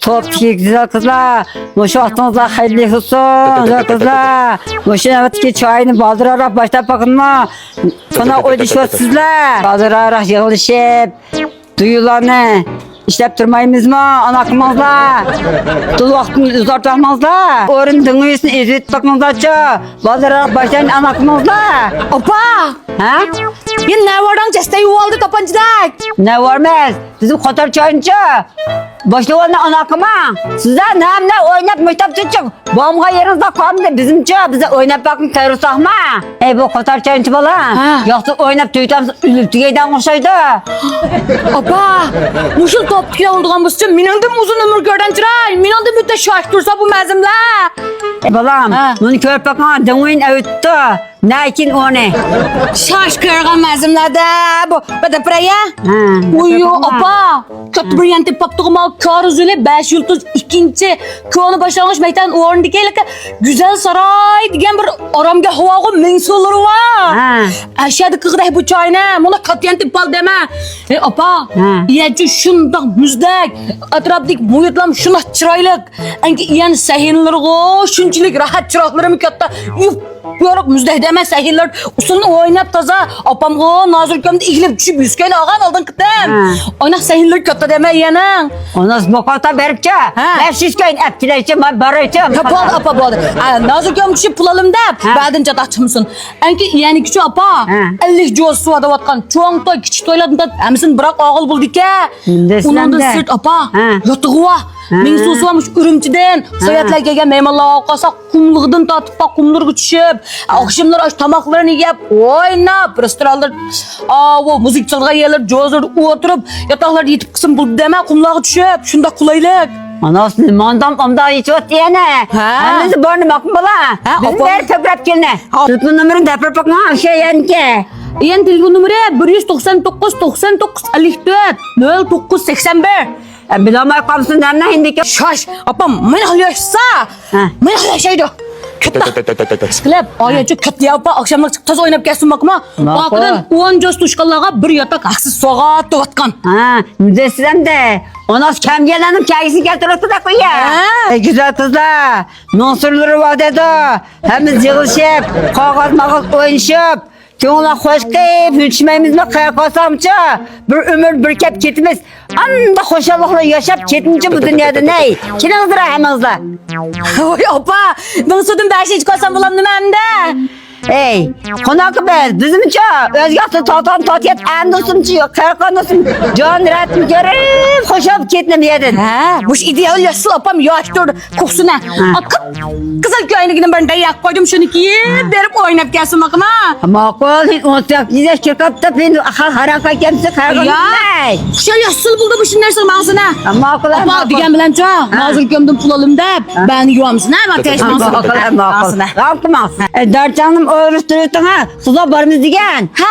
Topki güzel kızlar. Boşu aklınıza hayırlı olsun güzel kızlar. Boşu evetki çayını baldırarak başta bakınma. Sonra oynayışıyoruz sizler. Baldırarak yığılışıp duyulanı işlep durmayımız mı anaklımızla? Dolu vaktini uzatmamızla. Orun dünüyüsünü izlet bakmamızla. Baldırarak başlayın anaklımızla. Opa! Ha? Bir ne vardan cesteyi oldu tapancıdak. Ne varmaz? Bizim Kotor çayınca. Başlıvanı anakıma. Size ne oynap müştep çıkacak. Bomba yerinizde kaldı bizimce. Bize oynap bakın kayırsak mı? Bu Kotor çayınca bala. Yoksa oynap tüytemsiz üzültü yeyden koşaydı. Opa! Muşul topkiye olduğumuz için minandım uzun ömür görden çıray. Minandım müddet şaştırsa bu mezimle. Balam, bunu körp bakma. Dönün öğüttü. Ne için o ne? Şaşkırgan mezimle de bu. Bada praya. Uyu opa. Kötü bir yantı paptığım al kar üzüle 5 yıldız ikinci. Köyünü başlangıç meytan uğrun dikeyle güzel saray diyen bir aramga havağı mensulları var. Aşağıda kıgıda bu çayına. Buna katiyen tıpal deme. Opa. İyece şundan müzdek. Atraptık muhitlam şuna çıraylık. Anki iyen sehinleri o şunçilik rahat çırakları mükemmel. Yorup müzdek deme sehinler. Usulunu oynap taza. Apam o nazır kömde ihlip düşüp yüzkeyle ağan aldın kıtım. Oynak sehinler kötü deme iyenin. Onu bokata veripçe. Ben şişkeyin etkileşim barayçım. Apa bu adı. Nazır kömde düşüp bulalım da. Badın çataqçımsın. Anki iyeni küçü apa. 50 joz su adavatkan. Çoğun toy küçük toyladın emisin bırak ağıl bulduk ya. Onun da sırt apa. Yotuğuva. Men susuvamış ürümçiden. Sovetler gelgen meymallığa kalsak kumluğundan tatıp bak kumluğu düşüp. Akşamlar aç tamaklarını yiyip oynap. Restoranlar o müzikçilığa yerler jozlar oturup yataklar yetip kısım buldu deme kumluğa düşüp. Şunda kulaylık. Anasını mandam amda hiç ot diyene. Annesi barını bakın bala. Bizim ver töbret gelene. Telefon numarını depar bakma şey yenke. Yan telefon numarı 199 99 54 0981. Bilamay kalmışsın derine indiki. Şaş, apam men halıyorsa. Men halıyorsaydı. Kötü. Sıkılep, ayacı kötü yapma. Akşamlar taz oynap gelsin bakma. Bakıdan 10 göz tuşkallağa bir yatak haksız soğuğa tuvatkan. Müdessizem de. Onas kem gelenim kayısı getirip da koyar. Güzel kızlar. Nonsurları var dedi. Hemiz yığılışıp, kağıt mağaz oynayışıp. Çoğunla hoş deyip, hüçmemiz mi kaya kalsamça. Bir ömür bir kep ketimiz. Anda hoşallıkla yaşap ketince bu dünyada ney? Kinizdir ahemizle. Oy opa, ben sütüm ben şey çıkarsam bulamdım hem de. Ey, konakı biz, bizim için özgahta tatan tatiyet endosum çıkıyor, karakandosun, can rahatım görüp, hoşap ketinem yedin. Bu ideal yaşlı apam yaştırdı kokusuna. Akıp, kızıl köyüne gidin ben dayak koydum şunu ki, berip oynap gelsin bakma. Makul, hiç unutacak, bize şirkette ben akal haraka kemsi karakandosun ney? Şu yaşlı buldu bu şimdi nersin mağazına. Makul, Apa, diyen bilen çoğa, nazır gömdüm pulalım da, ben yuvamsın ha, ateş mağazına. Makul, kalkmaz. Dört canım öğrüstürüyorsun ha, kızlar barımız diyen. Ha?